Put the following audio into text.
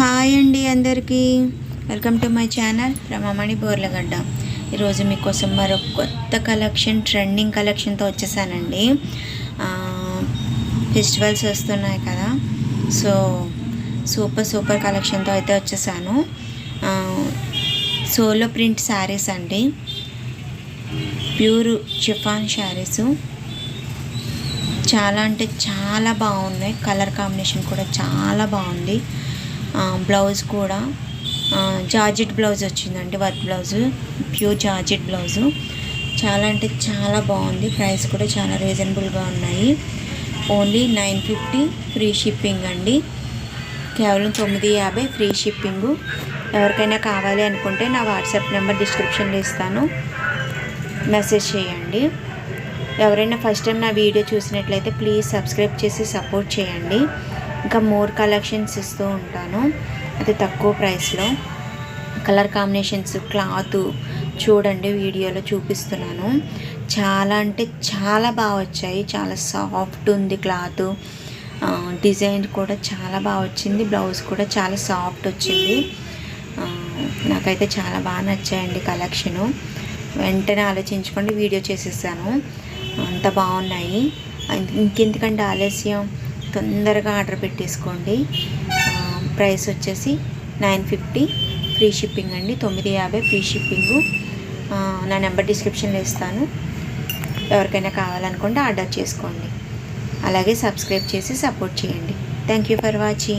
Hi అండి అందరికీ welcome to my channel Ramamani Borlagadda. ఈరోజు మీకోసం మరొక కొత్త కలెక్షన్, ట్రెండింగ్ కలెక్షన్తో వచ్చేసానండి. ఫెస్టివల్స్ వస్తున్నాయి కదా, సో సూపర్ కలెక్షన్తో అయితే వచ్చేసాను. సోలో ప్రింట్ శారీస్ అండి, ప్యూర్ షిఫాన్ శారీస్. చాలా అంటే చాలా బాగున్నాయి. కలర్ కాంబినేషన్ కూడా చాలా బాగుంది. బ్లౌజ్ కూడా జార్జెట్ బ్లౌజ్ వచ్చిందండి, work blouse, pure georgette blouse. చాలా అంటే చాలా బాగుంది. ప్రైస్ కూడా చాలా రీజనబుల్గా ఉన్నాయి. ఓన్లీ 950 ఫ్రీ షిప్పింగ్ అండి. కేవలం 950 ఫ్రీ షిప్పింగు. ఎవరికైనా కావాలి అనుకుంటే నా వాట్సాప్ నెంబర్ డిస్క్రిప్షన్లో ఇస్తాను, మెసేజ్ చేయండి. ఎవరైనా ఫస్ట్ టైం నా వీడియో చూసినట్లయితే ప్లీజ్ సబ్స్క్రైబ్ చేసి సపోర్ట్ చేయండి. ఇంకా మోర్ కలెక్షన్స్ ఇస్తూ ఉంటాను, అది తక్కువ ప్రైస్లో. కలర్ కాంబినేషన్స్, క్లాత్ చూడండి, వీడియోలో చూపిస్తున్నాను. చాలా అంటే చాలా బాగా వచ్చాయి. చాలా సాఫ్ట్ ఉంది క్లాత్. డిజైన్ కూడా చాలా బాగా వచ్చింది. బ్లౌజ్ కూడా చాలా సాఫ్ట్ వచ్చింది. నాకైతే చాలా బాగా నచ్చాయండి కలెక్షను. వెంటనే ఆలోచించుకోండి, వీడియో చేసేసాను. అంత బాగున్నాయి. ఇంకెందుకంటే ఆలస్యం, తొందరగా ఆర్డర్ పెట్టేసుకోండి. ప్రైస్ వచ్చేసి 950 ఫ్రీ షిప్పింగ్ అండి. 950 ఫ్రీ షిప్పింగు. నా నెంబర్ డిస్క్రిప్షన్లో ఇస్తాను. ఎవరికైనా కావాలనుకుంటే ఆర్డర్ చేసుకోండి. అలాగే సబ్స్క్రైబ్ చేసి సపోర్ట్ చేయండి. Thank you for watching.